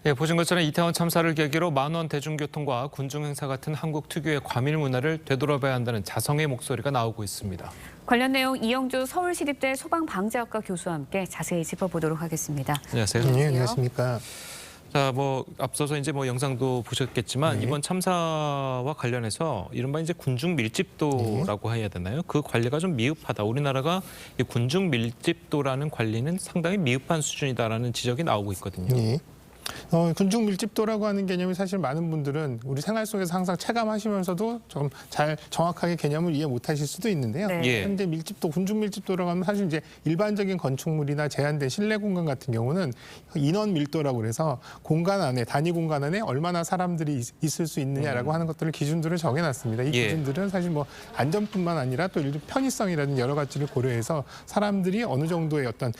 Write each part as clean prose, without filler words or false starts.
예, 보신 것처럼 이태원 참사를 계기로 만원 대중교통과 군중 행사 같은 한국 특유의 과밀 문화를 되돌아봐야 한다는 자성의 목소리가 나오고 있습니다. 관련 내용 이영주 서울시립대 소방방재학과 교수와 함께 자세히 짚어보도록 하겠습니다. 안녕하세요. 네, 안녕하십니까. 자, 앞서서 영상도 보셨겠지만 네. 이번 참사와 관련해서 이른바 군중 밀집도라고 해야 되나요? 그 관리가 좀 미흡하다. 우리나라가 이 군중 밀집도라는 관리는 상당히 미흡한 수준이다라는 지적이 나오고 있거든요. 네. 군중 밀집도라고 하는 개념이 사실 많은 분들은 우리 생활 속에서 항상 체감하시면서도 좀 잘 정확하게 개념을 이해 못하실 수도 있는데요. 네. 예. 현재 밀집도, 군중 밀집도라고 하면 사실 이제 일반적인 건축물이나 제한된 실내 공간 같은 경우는 인원 밀도라고 그래서 공간 안에 단위 공간 안에 얼마나 사람들이 있을 수 있느냐라고 하는 것들을 기준들을 정해놨습니다. 이 예. 기준들은 사실 안전뿐만 아니라 또 편의성이라든 여러 가지를 고려해서 사람들이 어느 정도의 어떤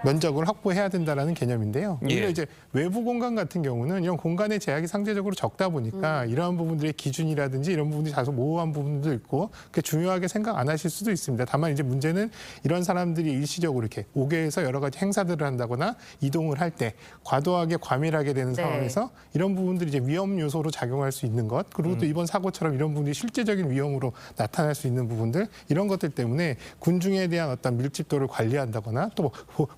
면적을 확보해야 된다라는 개념인데요. 오히려 예. 이제 외부 공간 같은 경우는 이런 공간의 제약이 상대적으로 적다 보니까 이러한 부분들의 기준이라든지 이런 부분들이 다소 모호한 부분도 있고 그렇게 중요하게 생각 안 하실 수도 있습니다. 다만 이제 문제는 이런 사람들이 일시적으로 이렇게 오게에서 여러 가지 행사들을 한다거나 이동을 할 때 과도하게 과밀하게 되는 네. 상황에서 이런 부분들이 이제 위험 요소로 작용할 수 있는 것 그리고 또 이번 사고처럼 이런 부분들이 실제적인 위험으로 나타날 수 있는 부분들 이런 것들 때문에 군중에 대한 어떤 밀집도를 관리한다거나 또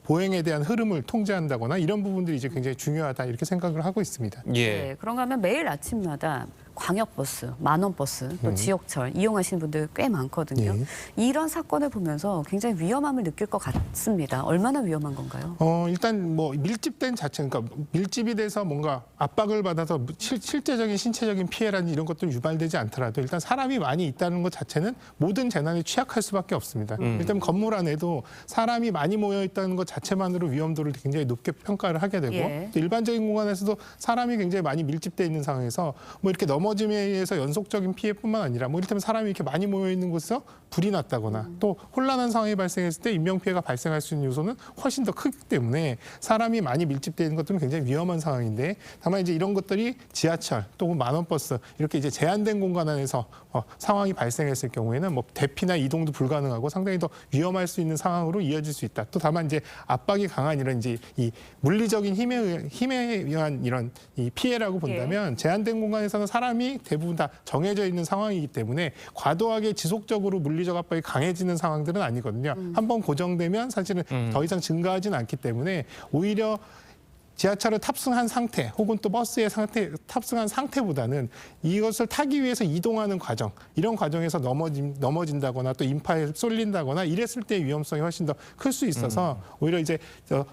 보행에 대한 흐름을 통제한다거나 이런 부분들이 이제 굉장히 중요하다 이렇게 생각을 하고 있습니다. 예. 네, 그런가 하면 매일 아침마다 광역버스, 만원버스, 또 지옥철 이용하시는 분들 꽤 많거든요. 네. 이런 사건을 보면서 굉장히 위험함을 느낄 것 같습니다. 얼마나 위험한 건가요? 일단 밀집된 자체, 그러니까 밀집이 돼서 뭔가 압박을 받아서 실제적인 신체적인 피해라든지 이런 것들은 유발되지 않더라도 일단 사람이 많이 있다는 것 자체는 모든 재난에 취약할 수밖에 없습니다. 일단 건물 안에도 사람이 많이 모여 있다는 것 자체만으로 위험도를 굉장히 높게 평가를 하게 되고 예. 또 일반적인 공간에서도 사람이 굉장히 많이 밀집돼 있는 상황에서 이렇게 넘어짐에 의해서 연속적인 피해뿐만 아니라 이를테면 사람이 이렇게 많이 모여 있는 곳에서 불이 났다거나 또 혼란한 상황이 발생했을 때 인명 피해가 발생할 수 있는 요소는 훨씬 더 크기 때문에 사람이 많이 밀집되어 있는 것들은 굉장히 위험한 상황인데 다만 이제 이런 것들이 지하철 또 만원버스 이렇게 이제 제한된 공간 안에서 상황이 발생했을 경우에는 대피나 이동도 불가능하고 상당히 더 위험할 수 있는 상황으로 이어질 수 있다. 또 다만 이제 압박이 강한 이런 이제 이 물리적인 힘에 의한 이런 이 피해라고 본다면 제한된 공간에서는 사람이 대부분 다 정해져 있는 상황이기 때문에 과도하게 지속적으로 물리적 압박이 강해지는 상황들은 아니거든요. 한번 고정되면 사실은 더 이상 증가하지는 않기 때문에 오히려 지하철을 탑승한 상태 혹은 또 버스에 탑승한 상태보다는 이것을 타기 위해서 이동하는 과정 이런 과정에서 넘어진다거나 또 인파에 쏠린다거나 이랬을 때의 위험성이 훨씬 더 클 수 있어서 오히려 이제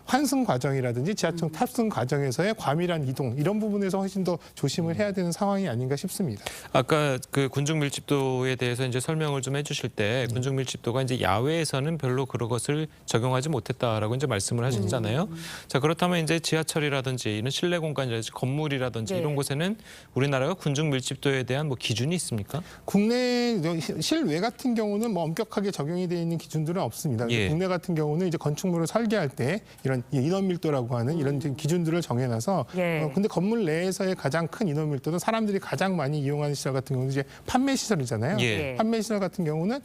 환승 과정이라든지 지하철 탑승 과정에서의 과밀한 이동 이런 부분에서 훨씬 더 조심을 해야 되는 상황이 아닌가 싶습니다. 아까 그 군중 밀집도에 대해서 이제 설명을 좀 해주실 때 군중 밀집도가 이제 야외에서는 별로 그런 것을 적용하지 못했다라고 이제 말씀을 하셨잖아요. 자, 그렇다면 이제 지하철이라든지 이런 실내 공간이라든지 건물이라든지 네. 이런 곳에는 우리나라가 군중 밀집도에 대한 기준이 있습니까? 국내 실외 같은 경우는 엄격하게 적용이 되어 있는 기준들은 없습니다. 예. 국내 같은 경우는 이제 건축물을 설계할 때 이런 인원 밀도라고 하는 이런 기준들을 정해놔서 예. 근데 건물 내에서의 가장 큰 인원 밀도는 사람들이 가장 많이 이용하는 시설 같은 경우는 이제 판매 시설이잖아요. 예. 판매 시설 같은 경우는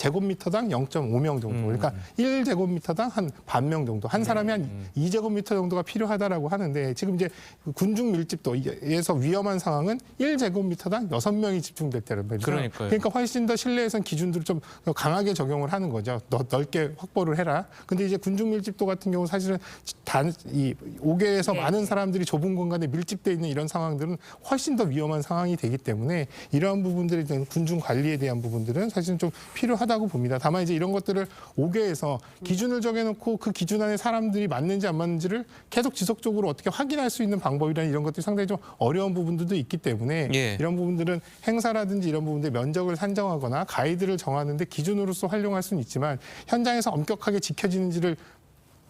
제곱미터당 0.5명 정도. 그러니까 1제곱미터당 한 반 명 정도. 한 사람이 한 2제곱미터 정도가 필요하다라고 하는데 지금 이제 군중 밀집도에서 위험한 상황은 1제곱미터당 6명이 집중될 때란 말이죠. 그러니까요. 그러니까 훨씬 더 실내에선 기준들을 좀 강하게 적용을 하는 거죠. 넓게 확보를 해라. 근데 이제 군중 밀집도 같은 경우 사실은 이 5개에서 네. 많은 사람들이 좁은 공간에 밀집돼 있는 이런 상황들은 훨씬 더 위험한 상황이 되기 때문에 이러한 부분들에 대한 군중 관리에 대한 부분들은 사실은 좀 필요하다고 봅니다. 다만 이제 이런 것들을 5개에서 기준을 정해놓고 그 기준 안에 사람들이 맞는지 안 맞는지를 계속 지속적으로 어떻게 확인할 수 있는 방법이라는 이런 것들이 상당히 좀 어려운 부분들도 있기 때문에 예. 이런 부분들은 행사라든지 이런 부분들 면적을 산정하거나 가이드를 정하는데 기준으로서 활용할 수는 있지만 현장에서 엄격하게 지켜지는지를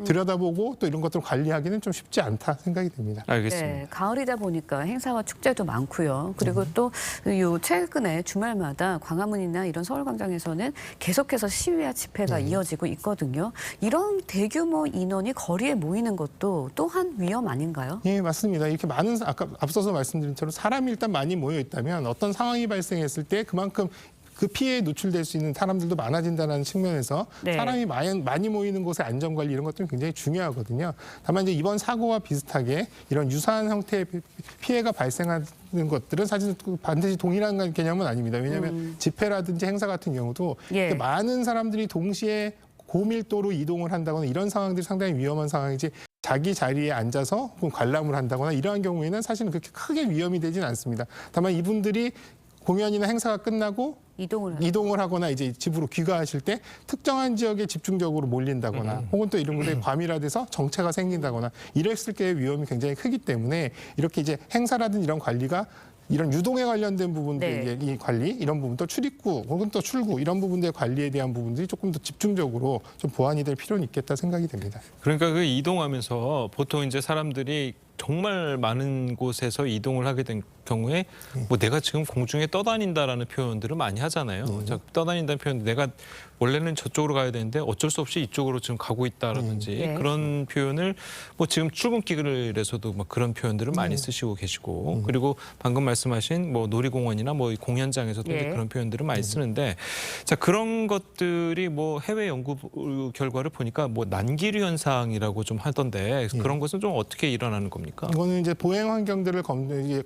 들여다보고 또 이런 것들을 관리하기는 좀 쉽지 않다 생각이 듭니다. 알겠습니다. 네, 가을이다 보니까 행사와 축제도 많고요. 그리고 또 요 최근에 주말마다 광화문이나 이런 서울광장에서는 계속해서 시위와 집회가 이어지고 있거든요. 이런 대규모 인원이 거리에 모이는 것도 또한 위험 아닌가요? 예, 맞습니다. 이렇게 아까 앞서서 말씀드린 처럼 사람이 일단 많이 모여 있다면 어떤 상황이 발생했을 때 그만큼 그 피해에 노출될 수 있는 사람들도 많아진다는 측면에서 네. 사람이 많이 모이는 곳의 안전관리 이런 것들은 굉장히 중요하거든요. 다만 이제 이번 사고와 비슷하게 이런 유사한 형태의 피해가 발생하는 것들은 사실 반드시 동일한 개념은 아닙니다. 왜냐하면 집회라든지 행사 같은 경우도 예. 많은 사람들이 동시에 고밀도로 이동을 한다거나 이런 상황들이 상당히 위험한 상황이지 자기 자리에 앉아서 관람을 한다거나 이러한 경우에는 사실은 그렇게 크게 위험이 되지는 않습니다. 다만 이분들이 공연이나 행사가 끝나고 이동을 하거나 이제 집으로 귀가하실 때 특정한 지역에 집중적으로 몰린다거나 혹은 또 이런 곳에 과밀화돼서 정체가 생긴다거나 이랬을 때의 위험이 굉장히 크기 때문에 이렇게 이제 행사라든지 이런 관리가 이런 유동에 관련된 부분들 네. 이 관리 이런 부분도 출입구 혹은 또 출구 이런 부분들의 관리에 대한 부분들이 조금 더 집중적으로 좀 보완이 될 필요는 있겠다 생각이 됩니다. 그러니까 그 이동하면서 보통 이제 사람들이 정말 많은 곳에서 이동을 하게 된 경우에 뭐 내가 지금 공중에 떠다닌다라는 표현들을 많이 하잖아요. 자, 떠다닌다는 표현 내가 원래는 저쪽으로 가야 되는데 어쩔 수 없이 이쪽으로 지금 가고 있다라든지 네. 그런 표현을 뭐 지금 출근길에서도 막 그런 표현들을 많이 쓰시고 계시고 그리고 방금 말씀하신 뭐 놀이공원이나 뭐 공연장에서도 이제 예. 그런 표현들을 많이 쓰는데 자 그런 것들이 뭐 해외 연구 결과를 보니까 뭐 난기류 현상이라고 좀 하던데 그런 것은 좀 어떻게 일어나는 겁니까? 이거는 이제 보행 환경들을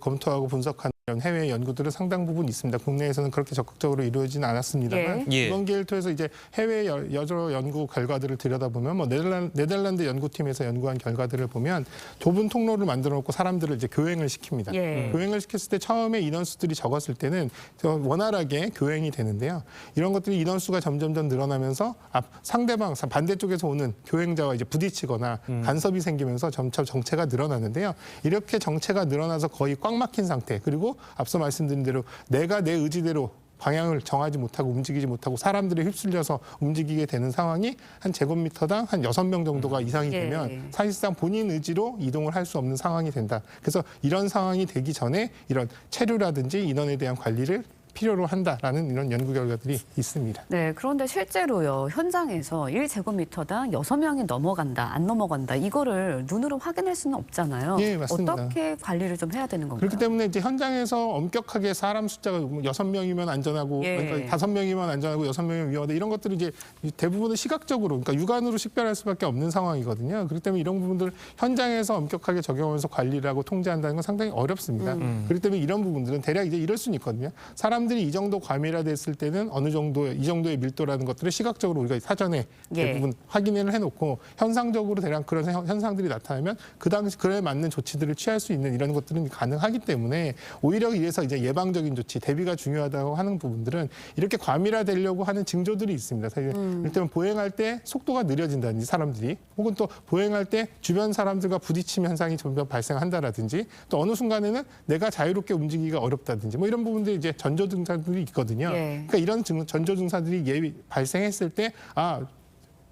검토하고 분석하는 이런 해외 연구들은 상당 부분 있습니다. 국내에서는 그렇게 적극적으로 이루어지는 않았습니다만 예. 이번 기회를 통해서 이제 해외 여러 연구 결과들을 들여다보면 뭐 네덜란드 연구팀에서 연구한 결과들을 보면 좁은 통로를 만들어 놓고 사람들을 이제 교행을 시킵니다. 예. 교행을 시켰을 때 처음에 인원수들이 적었을 때는 원활하게 교행이 되는데요. 이런 것들이 인원수가 점점점 늘어나면서 상대방 반대쪽에서 오는 교행자와 이제 부딪히거나 간섭이 생기면서 점차 정체가 늘어나는데요. 이렇게 정체가 늘어나서 거의 꽉 막힌 상태 그리고 앞서 말씀드린 대로 내가 내 의지대로 방향을 정하지 못하고 움직이지 못하고 사람들이 휩쓸려서 움직이게 되는 상황이 한 제곱미터당 한 6명 정도가 이상이 예. 되면 사실상 본인 의지로 이동을 할 수 없는 상황이 된다. 그래서 이런 상황이 되기 전에 이런 체류라든지 인원에 대한 관리를 필요로 한다라는 이런 연구 결과들이 있습니다. 네, 그런데 실제로요, 현장에서 1제곱미터당 6명이 넘어간다, 안 넘어간다, 이거를 눈으로 확인할 수는 없잖아요. 예, 맞습니다. 어떻게 관리를 좀 해야 되는 건가요? 그렇기 때문에 이제 현장에서 엄격하게 사람 숫자가 6명이면 안전하고 예. 그러니까 5명이면 안전하고 6명이면 위험하다 이런 것들이 이제 대부분은 시각적으로 그러니까 육안으로 식별할 수밖에 없는 상황이거든요. 그렇기 때문에 이런 부분들 현장에서 엄격하게 적용하면서 관리를 하고 통제한다는 건 상당히 어렵습니다. 그렇기 때문에 이런 부분들은 대략 이제 이럴 수는 있거든요. 사람들이 이 정도 과밀화됐을 때는 어느 정도 이 정도의 밀도라는 것들을 시각적으로 우리가 사전에 예. 대부분 확인을 해놓고 현상적으로 대략 그런 현상들이 나타나면 그 당시 그에 맞는 조치들을 취할 수 있는 이런 것들은 가능하기 때문에 오히려 이래서 이제 예방적인 조치, 대비가 중요하다고 하는 부분들은 이렇게 과밀화되려고 하는 징조들이 있습니다. 사실 일단 보행할 때 속도가 느려진다든지 사람들이 혹은 또 보행할 때 주변 사람들과 부딪힘 현상이 점점 발생한다라든지 또 어느 순간에는 내가 자유롭게 움직이기가 어렵다든지 뭐 이런 부분들이 이제 전조 증상들이 있거든요. 예. 그러니까 이런 전조 증상들이 발생했을 때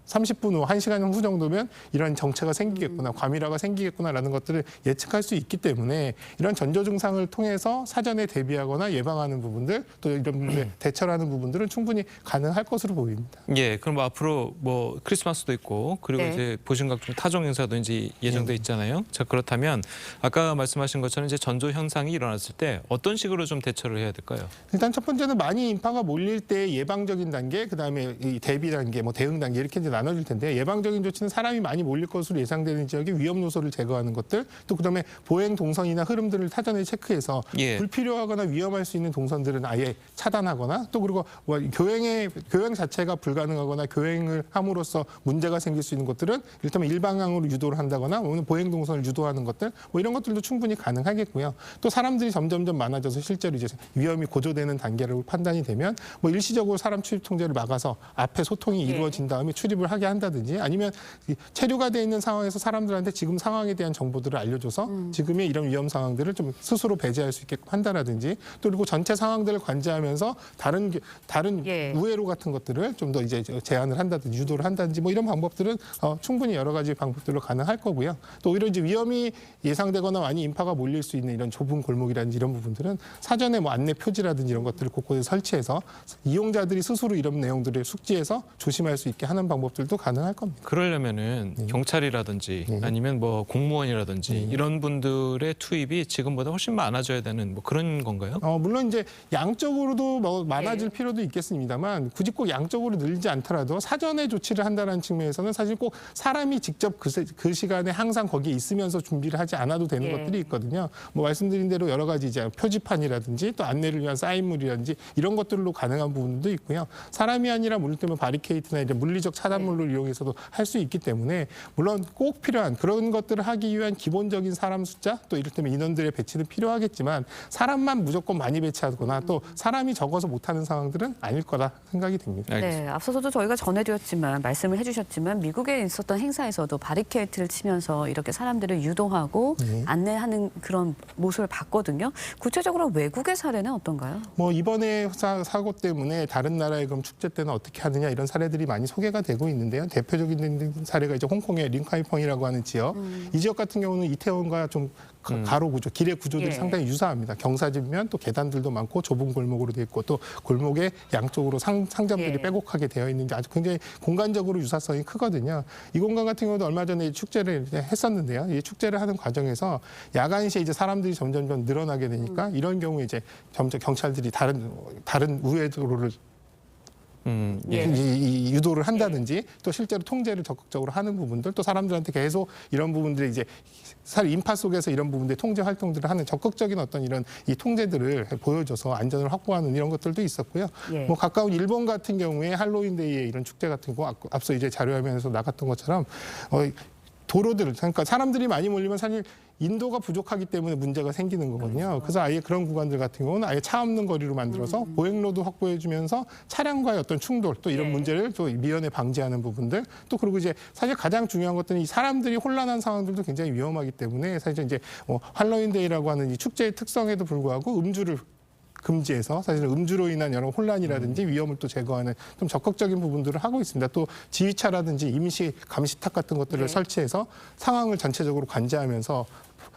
30분 후, 1시간 후 정도면 이런 정체가 생기겠구나, 과밀화가 생기겠구나라는 것들을 예측할 수 있기 때문에 이런 전조 증상을 통해서 사전에 대비하거나 예방하는 부분들 또 이런 부분에 대처하는 부분들은 충분히 가능할 것으로 보입니다. 예, 그럼 앞으로 뭐 크리스마스도 있고 그리고 네. 이제 보신 각종 타종 행사도 이제 예정돼 있잖아요. 자 그렇다면 아까 말씀하신 것처럼 이제 전조 현상이 일어났을 때 어떤 식으로 좀 대처를 해야 될까요? 일단 첫 번째는 많이 인파가 몰릴 때 예방적인 단계, 그다음에 이 대비 단계, 뭐 대응 단계 이렇게 이제 나눠질 텐데 예방적인 조치는 사람이 많이 몰릴 것으로 예상되는 지역의 위험 요소를 제거하는 것들, 또 그다음에 보행 동선이나 흐름들을 사전에 체크해서 예. 불필요하거나 위험할 수 있는 동선들은 아예 차단하거나 또 그리고 뭐 교행 자체가 불가능하거나 교행을 함으로써 문제가 생길 수 있는 것들은 일단 일방향으로 유도를 한다거나 오늘 보행 동선을 유도하는 것들 뭐 이런 것들도 충분히 가능하겠고요. 또 사람들이 점점점 많아져서 실제로 이제 위험이 고조되는 단계로 판단이 되면 뭐 일시적으로 사람 출입 통제를 막아서 앞에 소통이 이루어진 다음에 출입을 하게 한다든지 아니면 체류가 돼 있는 상황에서 사람들한테 지금 상황에 대한 정보들을 알려줘서 지금의 이런 위험 상황들을 좀 스스로 배제할 수 있게끔 한다라든지 또 그리고 전체 상황들을 관제하면서 다른 예. 우회로 같은 것들을 좀 더 이제 제한을 한다든지 유도를 한다든지 뭐 이런 방법들은 충분히 여러 가지 방법들로 가능할 거고요. 또 오히려 이제 위험이 예상되거나 많이 인파가 몰릴 수 있는 이런 좁은 골목이라든지 이런 부분들은 사전에 뭐 안내 표지라든지 이런 것들을 곳곳에 설치해서 이용자들이 스스로 이런 내용들을 숙지해서 조심할 수 있게 하는 방법 작업들도 가능할 겁니다. 그러려면은 경찰이라든지 아니면 뭐 공무원이라든지 이런 분들의 투입이 지금보다 훨씬 많아져야 되는 뭐 그런 건가요? 물론 이제 양적으로도 뭐 많아질 필요도 있겠습니다만 굳이 꼭 양적으로 늘지 않더라도 사전에 조치를 한다는 측면에서는 사실 꼭 사람이 직접 그 시간에 항상 거기에 있으면서 준비를 하지 않아도 되는 것들이 있거든요. 뭐 말씀드린 대로 여러 가지 이제 표지판이라든지 또 안내를 위한 사인물이라든지 이런 것들로 가능한 부분도 있고요. 사람이 아니라 물론 때문에 바리케이트나 이제 물리적 차단물을 이용해서도 할 수 있기 때문에 물론 꼭 필요한 그런 것들을 하기 위한 기본적인 사람 숫자 또 이를테면 인원들의 배치는 필요하겠지만 사람만 무조건 많이 배치하거나 또 사람이 적어서 못하는 상황들은 아닐 거라 생각이 됩니다. 네, 앞서서도 저희가 전해드렸지만 말씀을 해주셨지만 미국에 있었던 행사에서도 바리케이트를 치면서 이렇게 사람들을 유도하고 안내하는 그런 모습을 봤거든요. 구체적으로 외국의 사례는 어떤가요? 뭐 이번에 사고 때문에 다른 나라의 그럼 축제 때는 어떻게 하느냐 이런 사례들이 많이 소개가 되고 있는데요. 대표적인 사례가 이제 홍콩의 링카이펑이라고 하는 지역. 이 지역 같은 경우는 이태원과 좀 가로 구조, 길의 구조들이 상당히 유사합니다. 경사지면 또 계단들도 많고 좁은 골목으로 돼 있고 또 골목의 양쪽으로 상점들이 빼곡하게 되어 있는데 아주 굉장히 공간적으로 유사성이 크거든요. 이 공간 같은 경우도 얼마 전에 축제를 했었는데요. 이 축제를 하는 과정에서 야간 시에 이제 사람들이 점점 늘어나게 되니까 이런 경우에 이제 점점 경찰들이 다른 우회 도로를 이 유도를 한다든지 또 실제로 통제를 적극적으로 하는 부분들 또 사람들한테 계속 이런 부분들이 이제 인파 속에서 이런 부분들 통제 활동들을 하는 적극적인 어떤 이런 이 통제들을 보여줘서 안전을 확보하는 이런 것들도 있었고요. 뭐 가까운 일본 같은 경우에 할로윈데이에 이런 축제 같은 거 앞서 이제 자료화면에서 나갔던 것처럼 도로들 그러니까 사람들이 많이 몰리면 사실 인도가 부족하기 때문에 문제가 생기는 거거든요. 그래서 아예 그런 구간들 같은 경우는 아예 차 없는 거리로 만들어서 보행로도 확보해주면서 차량과의 어떤 충돌 또 이런 문제를 또 미연에 방지하는 부분들 또 그리고 이제 사실 가장 중요한 것들은 이 사람들이 혼란한 상황들도 굉장히 위험하기 때문에 사실 이제 할로윈데이라고 하는 이 축제의 특성에도 불구하고 음주를 금지해서 사실 음주로 인한 여러 혼란이라든지 위험을 또 제거하는 좀 적극적인 부분들을 하고 있습니다. 또 지휘차라든지 임시 감시탑 같은 것들을 설치해서 상황을 전체적으로 관제하면서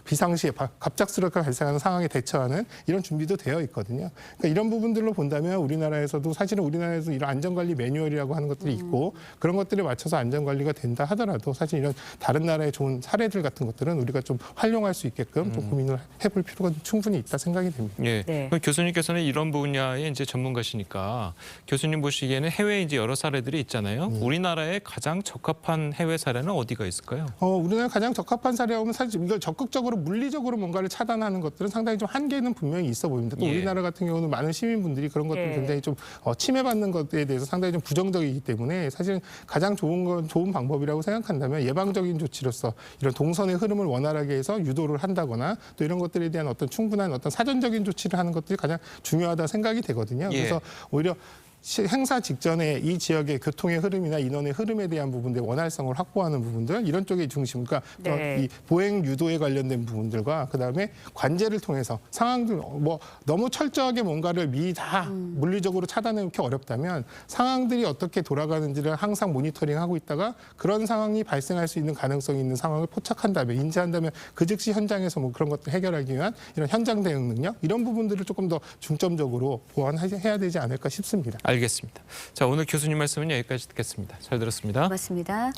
비상시에 갑작스럽게 발생하는 상황에 대처하는 이런 준비도 되어 있거든요. 그러니까 이런 부분들로 본다면 우리나라에서도 사실은 우리나라에서 이런 안전관리 매뉴얼이라고 하는 것들이 있고 그런 것들에 맞춰서 안전관리가 된다 하더라도 사실 이런 다른 나라의 좋은 사례들 같은 것들은 우리가 좀 활용할 수 있게끔 또 고민을 해볼 필요가 충분히 있다 생각이 됩니다. 예. 그럼 교수님께서는 이런 분야의 이제 전문가시니까 교수님 보시기에는 해외에 이제 여러 사례들이 있잖아요. 우리나라에 가장 적합한 해외 사례는 어디가 있을까요? 우리나라 가장 적합한 사례하면 사실 이걸 적극적으로 물리적으로 뭔가를 차단하는 것들은 상당히 좀 한계는 분명히 있어 보입니다. 또 우리나라 같은 경우는 많은 시민분들이 그런 것들을 굉장히 좀 침해받는 것에 대해서 상당히 좀 부정적이기 때문에 사실 가장 좋은 방법이라고 생각한다면 예방적인 조치로서 이런 동선의 흐름을 원활하게 해서 유도를 한다거나 또 이런 것들에 대한 어떤 충분한 어떤 사전적인 조치를 하는 것들이 가장 중요하다 생각이 되거든요. 그래서 오히려 행사 직전에 이 지역의 교통의 흐름이나 인원의 흐름에 대한 부분들 원활성을 확보하는 부분들 이런 쪽의 중심 그러니까 이 보행 유도에 관련된 부분들과 그다음에 관제를 통해서 상황들 뭐 너무 철저하게 뭔가를 미리 다 물리적으로 차단해 놓기 어렵다면 상황들이 어떻게 돌아가는지를 항상 모니터링하고 있다가 그런 상황이 발생할 수 있는 가능성이 있는 상황을 포착한다면 인지한다면 그 즉시 현장에서 뭐 그런 것들 해결하기 위한 이런 현장 대응 능력 이런 부분들을 조금 더 중점적으로 보완해야 되지 않을까 싶습니다. 알겠습니다. 자, 오늘 교수님 말씀은 여기까지 듣겠습니다. 잘 들었습니다. 고맙습니다.